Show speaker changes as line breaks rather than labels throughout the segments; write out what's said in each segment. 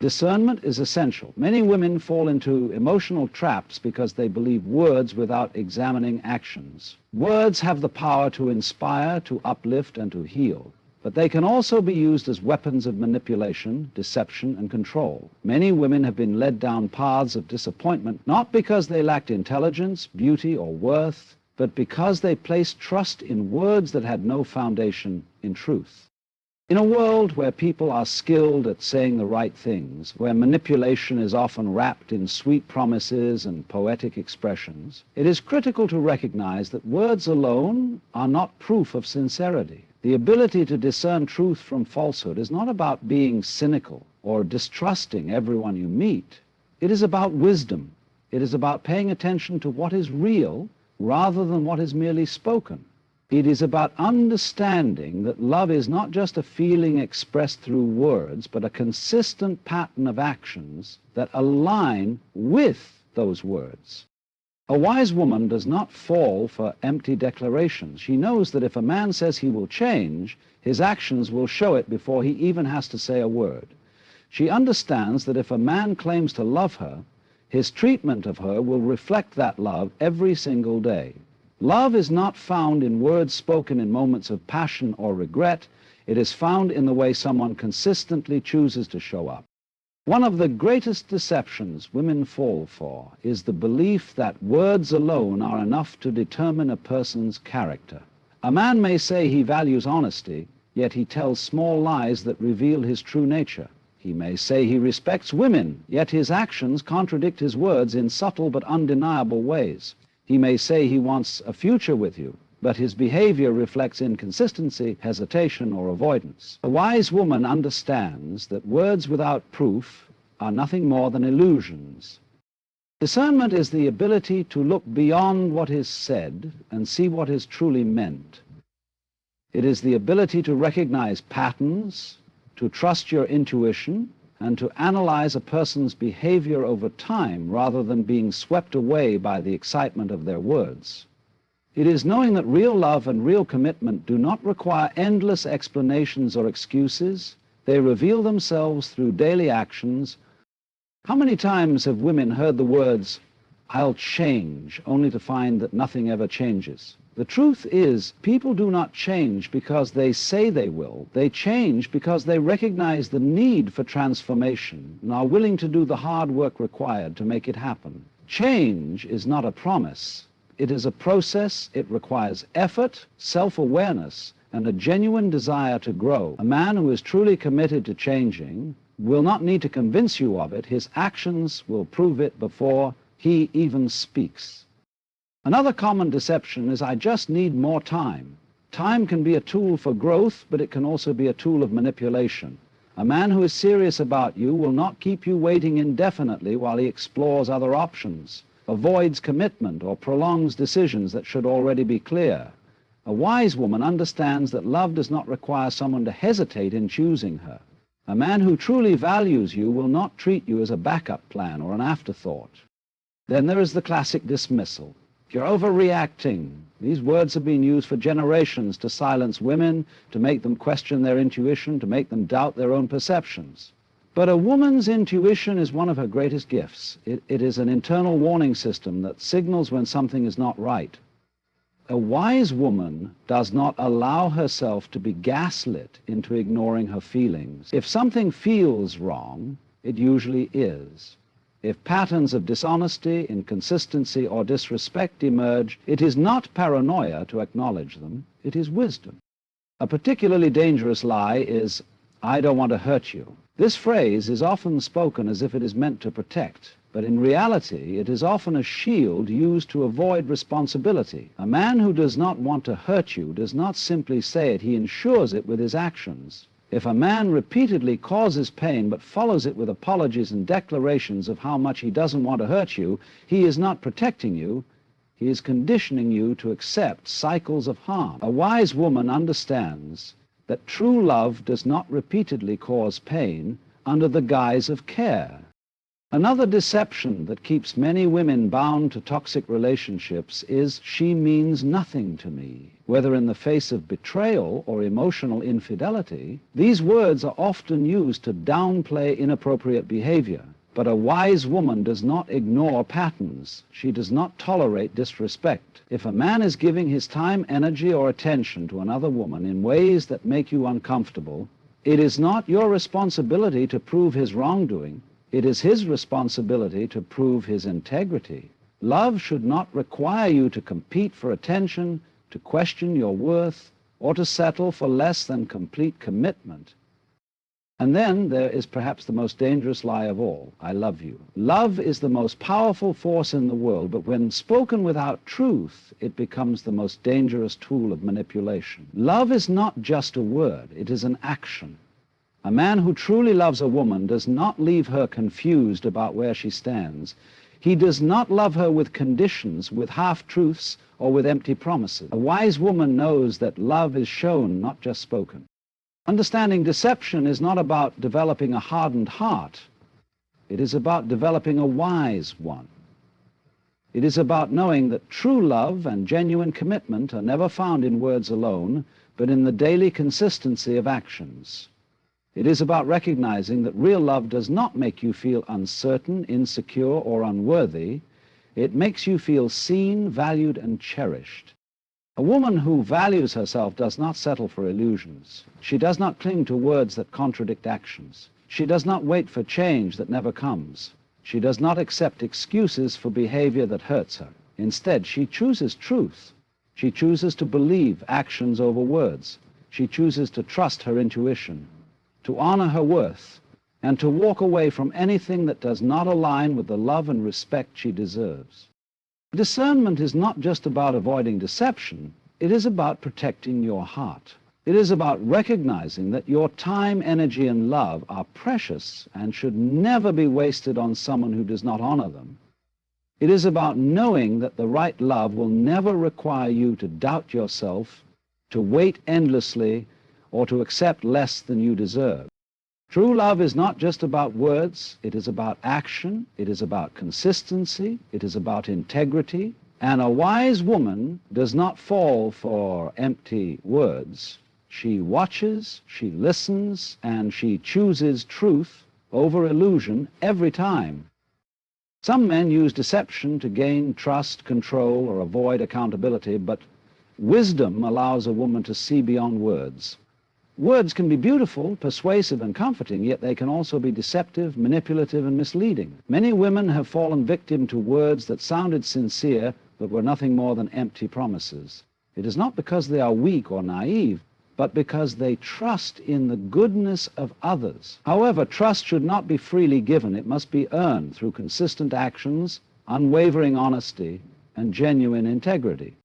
Discernment is essential. Many women fall into emotional traps because they believe words without examining actions. Words have the power to inspire, to uplift, and to heal. But they can also be used as weapons of manipulation, deception, and control. Many women have been led down paths of disappointment, not because they lacked intelligence, beauty, or worth, but because they placed trust in words that had no foundation in truth. In a world where people are skilled at saying the right things, where manipulation is often wrapped in sweet promises and poetic expressions, it is critical to recognize that words alone are not proof of sincerity. The ability to discern truth from falsehood is not about being cynical or distrusting everyone you meet. It is about wisdom. It is about paying attention to what is real rather than what is merely spoken. It is about understanding that love is not just a feeling expressed through words, but a consistent pattern of actions that align with those words. A wise woman does not fall for empty declarations. She knows that if a man says he will change, his actions will show it before he even has to say a word. She understands that if a man claims to love her, his treatment of her will reflect that love every single day. Love is not found in words spoken in moments of passion or regret. It is found in the way someone consistently chooses to show up. One of the greatest deceptions women fall for is the belief that words alone are enough to determine a person's character. A man may say he values honesty, yet he tells small lies that reveal his true nature. He may say he respects women, yet his actions contradict his words in subtle but undeniable ways. He may say he wants a future with you, but his behavior reflects inconsistency, hesitation, or avoidance. A wise woman understands that words without proof are nothing more than illusions. Discernment is the ability to look beyond what is said and see what is truly meant. It is the ability to recognize patterns, to trust your intuition, and to analyze a person's behavior over time rather than being swept away by the excitement of their words. It is knowing that real love and real commitment do not require endless explanations or excuses. They reveal themselves through daily actions. How many times have women heard the words, "I'll change," only to find that nothing ever changes? The truth is, people do not change because they say they will. They change because they recognize the need for transformation and are willing to do the hard work required to make it happen. Change is not a promise. It is a process. It requires effort, self-awareness, and a genuine desire to grow. A man who is truly committed to changing will not need to convince you of it. His actions will prove it before he even speaks. Another common deception is, "I just need more time." Time can be a tool for growth, but it can also be a tool of manipulation. A man who is serious about you will not keep you waiting indefinitely while he explores other options, avoids commitment, or prolongs decisions that should already be clear. A wise woman understands that love does not require someone to hesitate in choosing her. A man who truly values you will not treat you as a backup plan or an afterthought. Then there is the classic dismissal. "You're overreacting." These words have been used for generations to silence women, to make them question their intuition, to make them doubt their own perceptions. But a woman's intuition is one of her greatest gifts. It is an internal warning system that signals when something is not right. A wise woman does not allow herself to be gaslit into ignoring her feelings. If something feels wrong, it usually is. If patterns of dishonesty, inconsistency, or disrespect emerge, it is not paranoia to acknowledge them, it is wisdom. A particularly dangerous lie is, "I don't want to hurt you." This phrase is often spoken as if it is meant to protect, but in reality it is often a shield used to avoid responsibility. A man who does not want to hurt you does not simply say it, he ensures it with his actions. If a man repeatedly causes pain but follows it with apologies and declarations of how much he doesn't want to hurt you, he is not protecting you, he is conditioning you to accept cycles of harm. A wise woman understands that true love does not repeatedly cause pain under the guise of care. Another deception that keeps many women bound to toxic relationships is she means nothing to me. Whether in the face of betrayal or emotional infidelity, these words are often used to downplay inappropriate behavior. But a wise woman does not ignore patterns. She does not tolerate disrespect. If a man is giving his time, energy, or attention to another woman in ways that make you uncomfortable, it is not your responsibility to prove his wrongdoing. It is his responsibility to prove his integrity. Love should not require you to compete for attention, to question your worth, or to settle for less than complete commitment. And then there is perhaps the most dangerous lie of all, I love you. Love is the most powerful force in the world, but when spoken without truth, it becomes the most dangerous tool of manipulation. Love is not just a word, it is an action. A man who truly loves a woman does not leave her confused about where she stands. He does not love her with conditions, with half-truths, or with empty promises. A wise woman knows that love is shown, not just spoken. Understanding deception is not about developing a hardened heart. It is about developing a wise one. It is about knowing that true love and genuine commitment are never found in words alone, but in the daily consistency of actions. It is about recognizing that real love does not make you feel uncertain, insecure, or unworthy. It makes you feel seen, valued, and cherished. A woman who values herself does not settle for illusions. She does not cling to words that contradict actions. She does not wait for change that never comes. She does not accept excuses for behavior that hurts her. Instead, she chooses truth. She chooses to believe actions over words. She chooses to trust her intuition, to honor her worth, and to walk away from anything that does not align with the love and respect she deserves. Discernment is not just about avoiding deception, it is about protecting your heart. It is about recognizing that your time, energy, and love are precious and should never be wasted on someone who does not honor them. It is about knowing that the right love will never require you to doubt yourself, to wait endlessly, or to accept less than you deserve. True love is not just about words, it is about action, it is about consistency, it is about integrity, and a wise woman does not fall for empty words. She watches, she listens, and she chooses truth over illusion every time. Some men use deception to gain trust, control, or avoid accountability, but wisdom allows a woman to see beyond words. Words can be beautiful, persuasive, and comforting, yet they can also be deceptive, manipulative, and misleading. Many women have fallen victim to words that sounded sincere, but were nothing more than empty promises. It is not because they are weak or naive, but because they trust in the goodness of others. However, trust should not be freely given. It must be earned through consistent actions, unwavering honesty, and genuine integrity.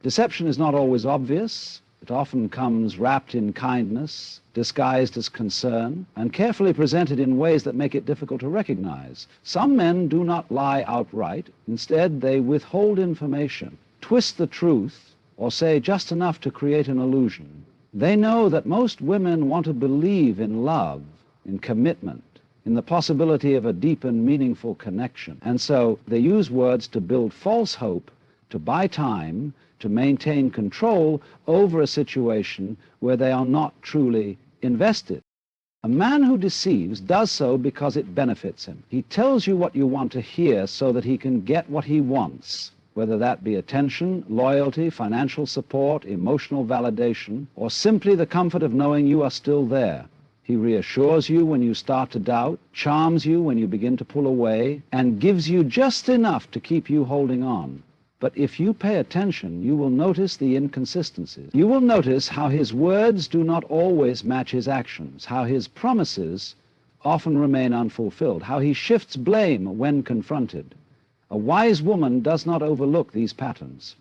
Deception is not always obvious. It often comes wrapped in kindness, disguised as concern, and carefully presented in ways that make it difficult to recognize. Some men do not lie outright. Instead, they withhold information, twist the truth, or say just enough to create an illusion. They know that most women want to believe in love, in commitment, in the possibility of a deep and meaningful connection. And so they use words to build false hope, to buy time, to maintain control over a situation where they are not truly invested. A man who deceives does so because it benefits him. He tells you what you want to hear so that he can get what he wants, whether that be attention, loyalty, financial support, emotional validation, or simply the comfort of knowing you are still there. He reassures you when you start to doubt, charms you when you begin to pull away, and gives you just enough to keep you holding on. But if you pay attention, you will notice the inconsistencies. You will notice how his words do not always match his actions, how his promises often remain unfulfilled, how he shifts blame when confronted. A wise woman does not overlook these patterns.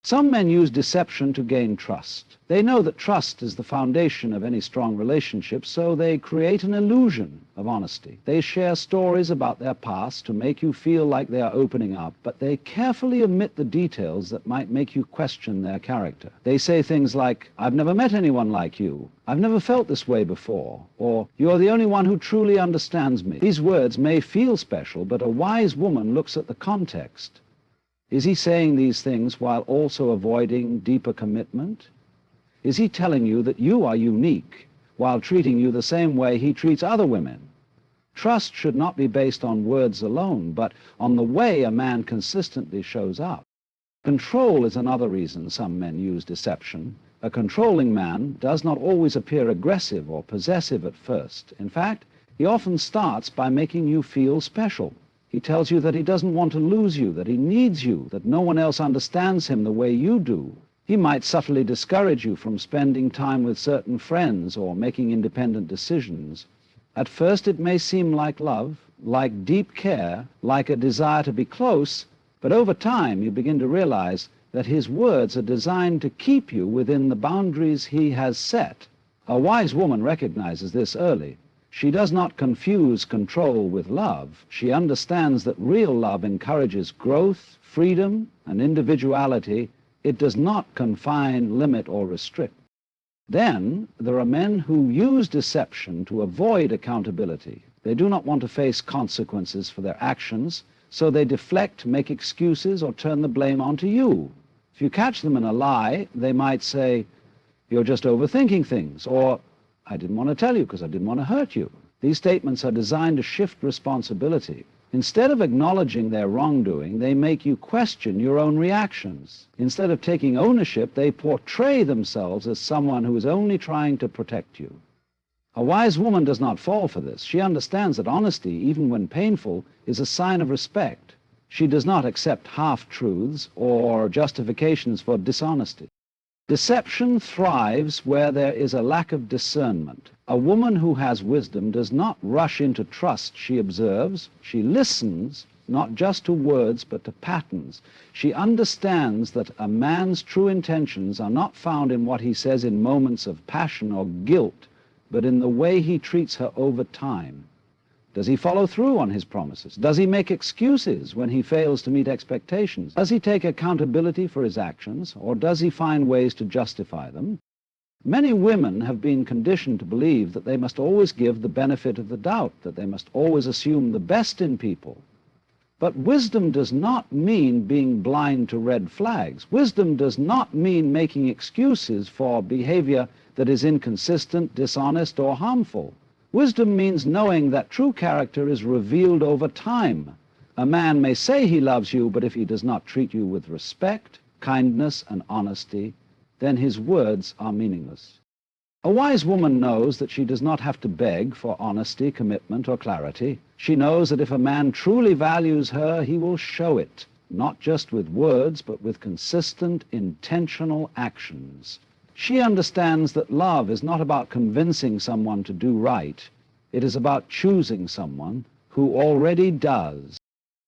Some men use deception to gain trust. They know that trust is the foundation of any strong relationship, so they create an illusion of honesty. They share stories about their past to make you feel like they are opening up, but they carefully omit the details that might make you question their character. They say things like, "I've never met anyone like you. I've never felt this way before," or "You're the only one who truly understands me." These words may feel special, but a wise woman looks at the context. Is he saying these things while also avoiding deeper commitment? Is he telling you that you are unique while treating you the same way he treats other women? Trust should not be based on words alone, but on the way a man consistently shows up. Control is another reason some men use deception. A controlling man does not always appear aggressive or possessive at first. In fact, he often starts by making you feel special. He tells you that he doesn't want to lose you, that he needs you, that no one else understands him the way you do. He might subtly discourage you from spending time with certain friends or making independent decisions. At first it may seem like love, like deep care, like a desire to be close, but over time you begin to realize that his words are designed to keep you within the boundaries he has set. A wise woman recognizes this early. She does not confuse control with love. She understands that real love encourages growth, freedom, and individuality. It does not confine, limit, or restrict. Then there are men who use deception to avoid accountability. They do not want to face consequences for their actions, so they deflect, make excuses, or turn the blame onto you. If you catch them in a lie, they might say, "You're just overthinking things," or "I didn't want to tell you because I didn't want to hurt you." These statements are designed to shift responsibility. Instead of acknowledging their wrongdoing, they make you question your own reactions. Instead of taking ownership, they portray themselves as someone who is only trying to protect you. A wise woman does not fall for this. She understands that honesty, even when painful, is a sign of respect. She does not accept half-truths or justifications for dishonesty. Deception thrives where there is a lack of discernment. A woman who has wisdom does not rush into trust. She observes, she listens, not just to words, but to patterns. She understands that a man's true intentions are not found in what he says in moments of passion or guilt, but in the way he treats her over time. Does he follow through on his promises? Does he make excuses when he fails to meet expectations? Does he take accountability for his actions, or does he find ways to justify them? Many women have been conditioned to believe that they must always give the benefit of the doubt, that they must always assume the best in people. But wisdom does not mean being blind to red flags. Wisdom does not mean making excuses for behavior that is inconsistent, dishonest, or harmful. Wisdom means knowing that true character is revealed over time. A man may say he loves you, but if he does not treat you with respect, kindness, and honesty, then his words are meaningless. A wise woman knows that she does not have to beg for honesty, commitment, or clarity. She knows that if a man truly values her, he will show it, not just with words, but with consistent, intentional actions. She understands that love is not about convincing someone to do right. It is about choosing someone who already does.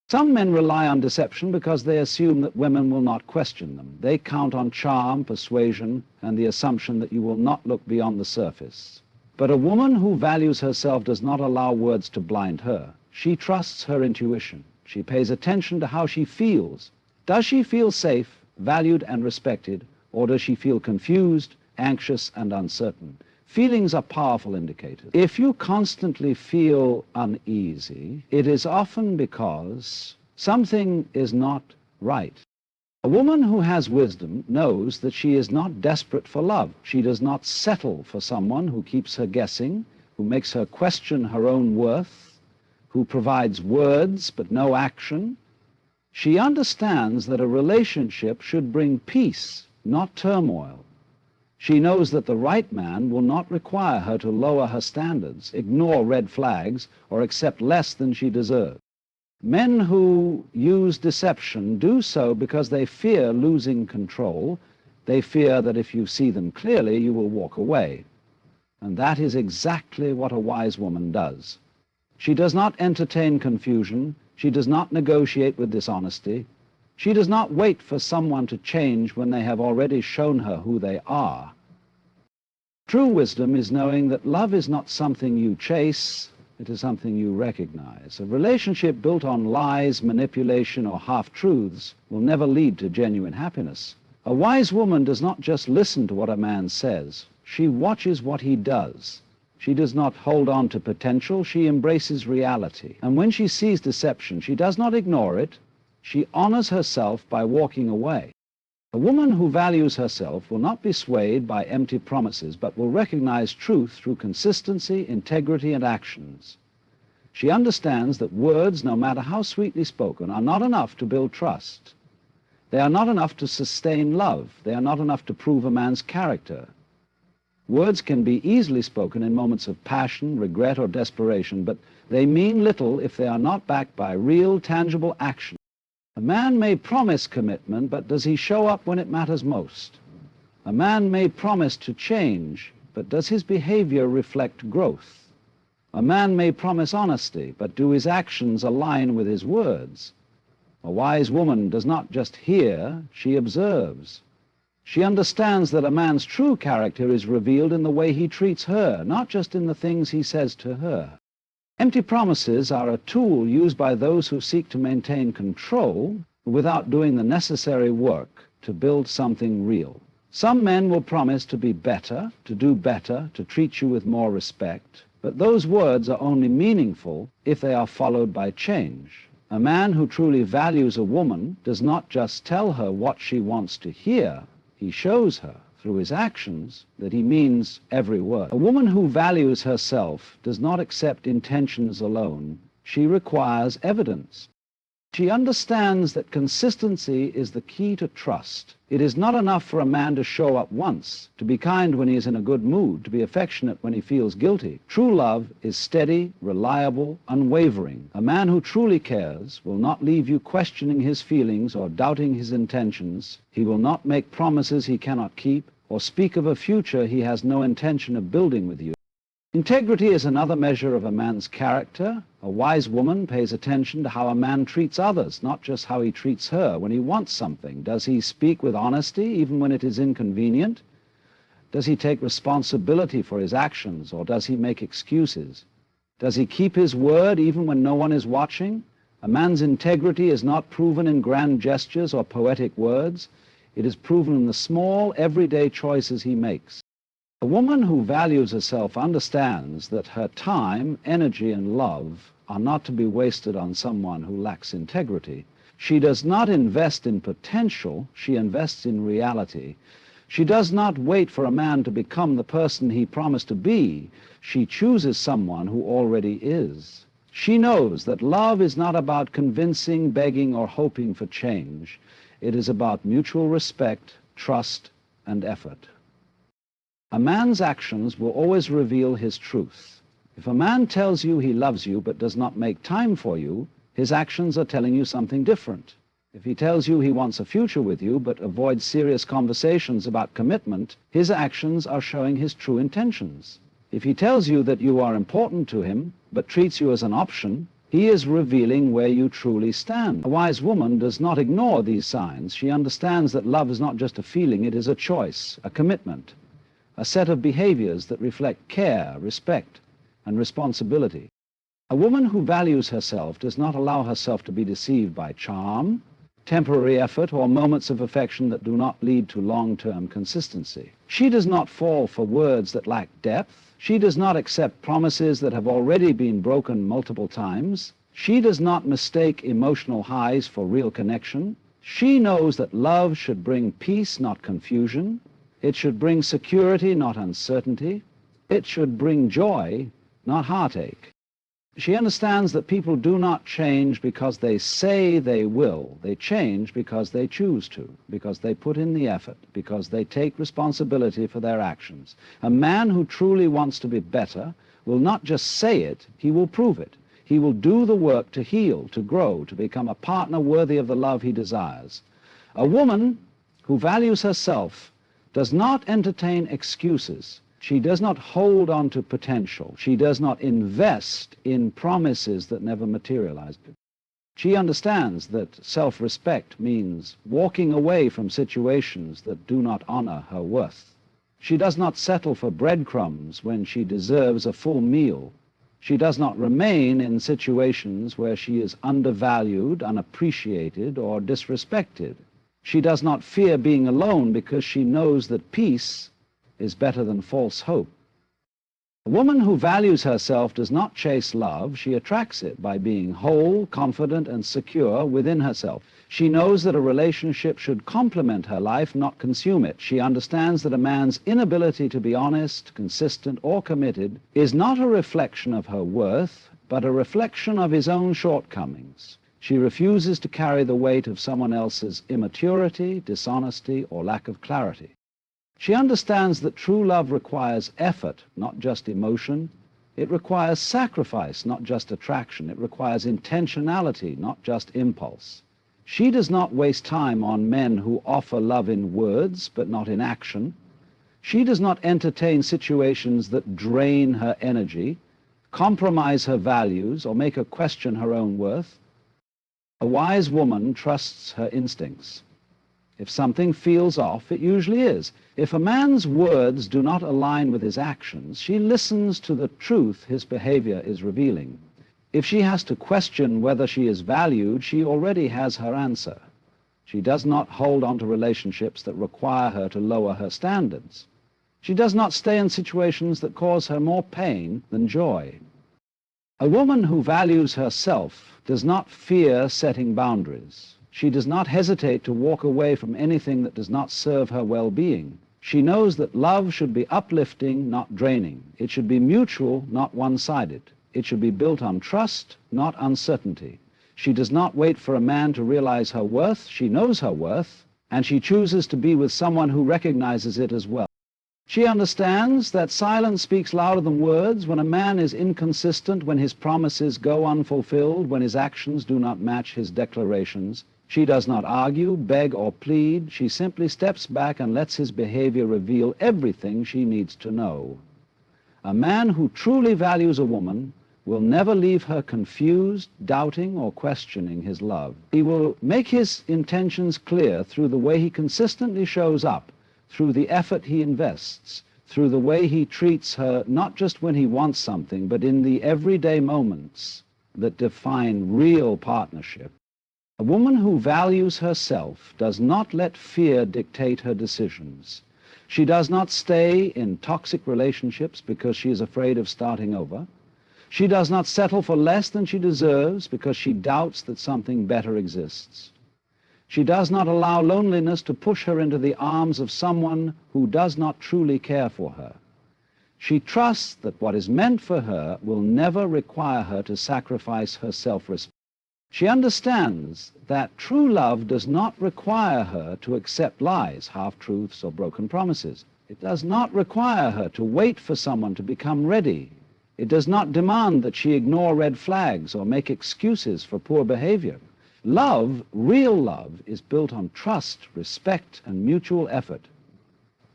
Some men rely on deception because they assume that women will not question them. They count on charm, persuasion, and the assumption that you will not look beyond the surface. But a woman who values herself does not allow words to blind her. She trusts her intuition. She pays attention to how she feels. Does she feel safe, valued, and respected? Or does she feel confused, anxious, and uncertain? Feelings are powerful indicators. If you constantly feel uneasy, it is often because something is not right. A woman who has wisdom knows that she is not desperate for love. She does not settle for someone who keeps her guessing, who makes her question her own worth, who provides words but no action. She understands that a relationship should bring peace, not turmoil. She knows that the right man will not require her to lower her standards, ignore red flags, or accept less than she deserves. Men who use deception do so because they fear losing control. They fear that if you see them clearly, you will walk away. And that is exactly what a wise woman does. She does not entertain confusion. She does not negotiate with dishonesty. She does not wait for someone to change when they have already shown her who they are. True wisdom is knowing that love is not something you chase, it is something you recognize. A relationship built on lies, manipulation, or half-truths will never lead to genuine happiness. A wise woman does not just listen to what a man says, she watches what he does. She does not hold on to potential, she embraces reality. And when she sees deception, she does not ignore it, she honors herself by walking away. A woman who values herself will not be swayed by empty promises, but will recognize truth through consistency, integrity, and actions. She understands that words, no matter how sweetly spoken, are not enough to build trust. They are not enough to sustain love. They are not enough to prove a man's character. Words can be easily spoken in moments of passion, regret, or desperation, but they mean little if they are not backed by real, tangible action. A man may promise commitment, but does he show up when it matters most? A man may promise to change, but does his behavior reflect growth? A man may promise honesty, but do his actions align with his words? A wise woman does not just hear, she observes. She understands that a man's true character is revealed in the way he treats her, not just in the things he says to her. Empty promises are a tool used by those who seek to maintain control without doing the necessary work to build something real. Some men will promise to be better, to do better, to treat you with more respect, but those words are only meaningful if they are followed by change. A man who truly values a woman does not just tell her what she wants to hear, he shows her through his actions that he means every word. A woman who values herself does not accept intentions alone. She requires evidence. She understands that consistency is the key to trust. It is not enough for a man to show up once, to be kind when he is in a good mood, to be affectionate when he feels guilty. True love is steady, reliable, unwavering. A man who truly cares will not leave you questioning his feelings or doubting his intentions. He will not make promises he cannot keep or speak of a future he has no intention of building with you. Integrity is another measure of a man's character. A wise woman pays attention to how a man treats others, not just how he treats her when he wants something. Does he speak with honesty even when it is inconvenient? Does he take responsibility for his actions, or does he make excuses? Does he keep his word even when no one is watching? A man's integrity is not proven in grand gestures or poetic words. It is proven in the small, everyday choices he makes. A woman who values herself understands that her time, energy, and love are not to be wasted on someone who lacks integrity. She does not invest in potential, she invests in reality. She does not wait for a man to become the person he promised to be. She chooses someone who already is. She knows that love is not about convincing, begging, or hoping for change. It is about mutual respect, trust, and effort. A man's actions will always reveal his truth. If a man tells you he loves you but does not make time for you, his actions are telling you something different. If he tells you he wants a future with you but avoids serious conversations about commitment, his actions are showing his true intentions. If he tells you that you are important to him but treats you as an option, he is revealing where you truly stand. A wise woman does not ignore these signs. She understands that love is not just a feeling, it is a choice, a commitment, a set of behaviors that reflect care, respect, and responsibility. A woman who values herself does not allow herself to be deceived by charm, temporary effort, or moments of affection that do not lead to long-term consistency. She does not fall for words that lack depth. She does not accept promises that have already been broken multiple times. She does not mistake emotional highs for real connection. She knows that love should bring peace, not confusion. It should bring security, not uncertainty. It should bring joy, not heartache. She understands that people do not change because they say they will. They change because they choose to, because they put in the effort, because they take responsibility for their actions. A man who truly wants to be better will not just say it, he will prove it. He will do the work to heal, to grow, to become a partner worthy of the love he desires. A woman who values herself does not entertain excuses. She does not hold on to potential. She does not invest in promises that never materialize. She understands that self-respect means walking away from situations that do not honor her worth. She does not settle for breadcrumbs when she deserves a full meal. She does not remain in situations where she is undervalued, unappreciated, or disrespected. She does not fear being alone because she knows that peace is better than false hope. A woman who values herself does not chase love. She attracts it by being whole, confident, and secure within herself. She knows that a relationship should complement her life, not consume it. She understands that a man's inability to be honest, consistent, or committed is not a reflection of her worth, but a reflection of his own shortcomings. She refuses to carry the weight of someone else's immaturity, dishonesty, or lack of clarity. She understands that true love requires effort, not just emotion. It requires sacrifice, not just attraction. It requires intentionality, not just impulse. She does not waste time on men who offer love in words, but not in action. She does not entertain situations that drain her energy, compromise her values, or make her question her own worth. A wise woman trusts her instincts. If something feels off, it usually is. If a man's words do not align with his actions, she listens to the truth his behavior is revealing. If she has to question whether she is valued, she already has her answer. She does not hold on to relationships that require her to lower her standards. She does not stay in situations that cause her more pain than joy. A woman who values herself does not fear setting boundaries. She does not hesitate to walk away from anything that does not serve her well-being. She knows that love should be uplifting, not draining. It should be mutual, not one-sided. It should be built on trust, not uncertainty. She does not wait for a man to realize her worth. She knows her worth, and she chooses to be with someone who recognizes it as well. She understands that silence speaks louder than words. When a man is inconsistent, when his promises go unfulfilled, when his actions do not match his declarations, she does not argue, beg, or plead. She simply steps back and lets his behavior reveal everything she needs to know. A man who truly values a woman will never leave her confused, doubting, or questioning his love. He will make his intentions clear through the way he consistently shows up, through the effort he invests, through the way he treats her, not just when he wants something, but in the everyday moments that define real partnership. A woman who values herself does not let fear dictate her decisions. She does not stay in toxic relationships because she is afraid of starting over. She does not settle for less than she deserves because she doubts that something better exists. She does not allow loneliness to push her into the arms of someone who does not truly care for her. She trusts that what is meant for her will never require her to sacrifice her self-respect. She understands that true love does not require her to accept lies, half-truths, or broken promises. It does not require her to wait for someone to become ready. It does not demand that she ignore red flags or make excuses for poor behavior. Love, real love, is built on trust, respect, and mutual effort.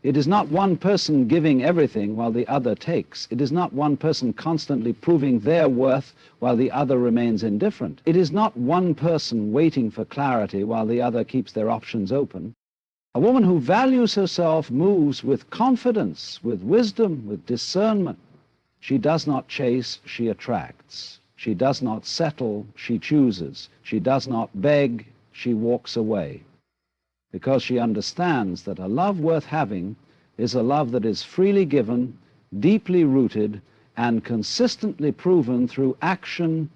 It is not one person giving everything while the other takes. It is not one person constantly proving their worth while the other remains indifferent. It is not one person waiting for clarity while the other keeps their options open. A woman who values herself moves with confidence, with wisdom, with discernment. She does not chase, she attracts. She does not settle, she chooses. She does not beg, she walks away. Because she understands that a love worth having is a love that is freely given, deeply rooted, and consistently proven through action